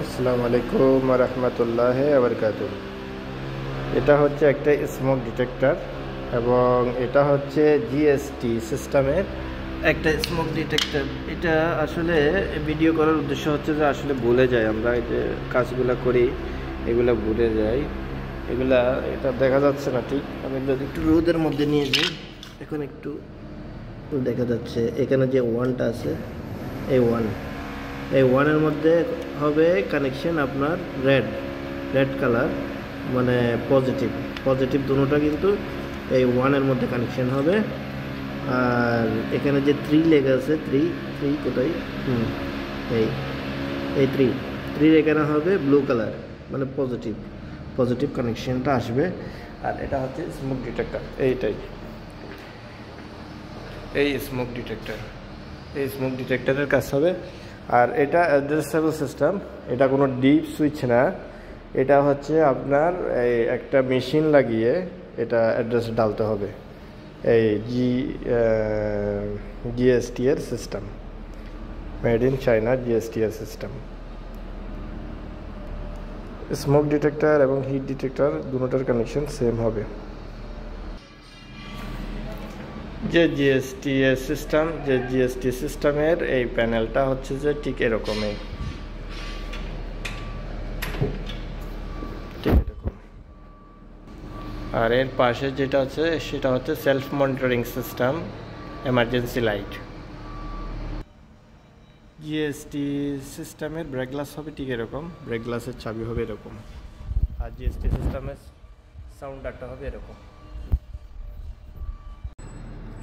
আসসালামু আলাইকুম ওয়া রাহমাতুল্লাহি ওয়া বারাকাতুহু। এটা হচ্ছে একটা স্মোক ডিটেক্টর এবং এটা হচ্ছে জিএসটি সিস্টেমের একটা স্মোক ডিটেক্টর। এটা আসলে ভিডিও করার উদ্দেশ্য হচ্ছে যে আসলে ভুলে যাই আমরা, এই যে কাজগুলো করি এগুলা ভুলে যাই। এটা দেখা যাচ্ছে না ঠিক, আমি যদি একটু রোদের মধ্যে নিয়ে যাই, এখন একটু দেখা যাচ্ছে এখানে যে ওয়ানটা আছে, এই ওয়ানের মধ্যে হবে কানেকশন আপনার রেড কালার, মানে পজিটিভ দুটোটা কিন্তু এই ওয়ানের মধ্যে কানেকশন হবে। আর এখানে যে থ্রি লেখা আছে, থ্রি কোথায়, এই থ্রি এখানে হবে ব্লু কালার, মানে পজিটিভ কানেকশনটা আসবে। আর এটা হচ্ছে স্মোক ডিটেক্টর, এই স্মোক ডিটেক্টরের কাজ হবে। আর এটা অ্যাড্রেসেবল সিস্টেম, এটা কোনো ডিপ সুইচ না, এটা হচ্ছে আপনার এই একটা মেশিন লাগিয়ে এটা অ্যাড্রেস ডালতে হবে। এই জিএসটি এর system, made in China GST এর সিস্টেম। স্মোক ডিটেক্টর এবং হিট ডিটেক্টর দুটোটার কানেকশন সেম হবে। যে জিএসটি সিস্টেমের এই প্যানেলটা হচ্ছে যে ঠিক এরকমই, আর এর পাশে যেটা আছে সেটা হচ্ছে self monitoring system, emergency light. GST সিস্টেমের ব্রেক গ্লাস হবে ঠিক এরকম, ব্রেক গ্লাসের চাবি হবে এরকম, আর জিএসটি সিস্টেমের সাউন্ডারটা হবে এরকম।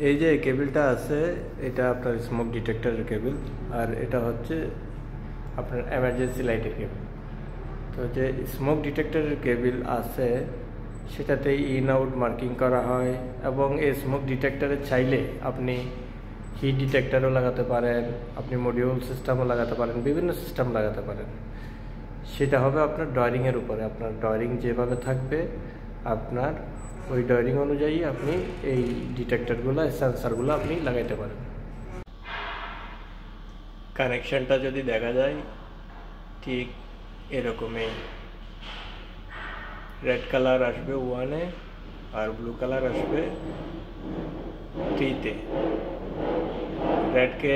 এই যে কেবলটা আছে এটা আপনার স্মোক ডিটেক্টরের কেবল, আর এটা হচ্ছে আপনার এমার্জেন্সি লাইটের কেবল। তো যে স্মোক ডিটেক্টরের কেবল আছে সেটাতে ইন আউট মার্কিং করা হয়, এবং এই স্মোক ডিটেক্টরে চাইলে আপনি হিট ডিটেক্টরও লাগাতে পারেন, আপনি মডিউল সিস্টেমও লাগাতে পারেন, বিভিন্ন সিস্টেম লাগাতে পারেন। সেটা হবে আপনার ডয়ারিংয়ের উপরে, আপনার ডয়ারিং যেভাবে থাকবে আপনার ওই ডয়ারিং অনুযায়ী আপনি এই ডিটেক্টরগুলো, সেন্সারগুলো আপনি লাগাইতে পারেন। কানেকশনটা যদি দেখা যায় ঠিক এরকমই, রেড কালার আসবে ওয়ানে আর ব্লু কালার আসবে থ্রিতে। রেডকে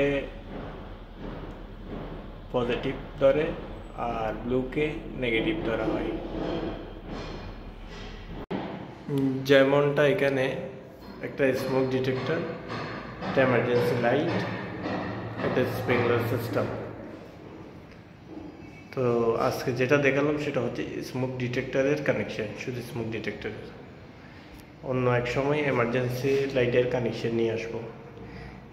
পজিটিভ ধরে আর ব্লুকে নেগেটিভ ধরা হয়। যেমনটা এখানে একটা স্মোক ডিটেক্টর, একটা এমার্জেন্সি লাইট, একটা স্প্রিংলার সিস্টেম। তো আজকে যেটা দেখালাম সেটা হচ্ছে স্মোক ডিটেক্টরের কানেকশন, শুধু স্মোক ডিটেক্টরের। অন্য এক সময় এমার্জেন্সি লাইটের কানেকশন নিয়ে আসবো।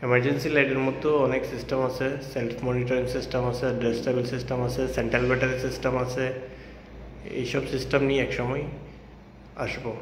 এমার্জেন্সি লাইটের মতো অনেক সিস্টেম আছে, সেলফ মনিটরিং সিস্টেম আছে, অ্যাড্রেসেবল সিস্টেম আছে, সেন্ট্রাল ব্যাটারি সিস্টেম আছে, এইসব সিস্টেম নিয়ে এক সময় আসবো।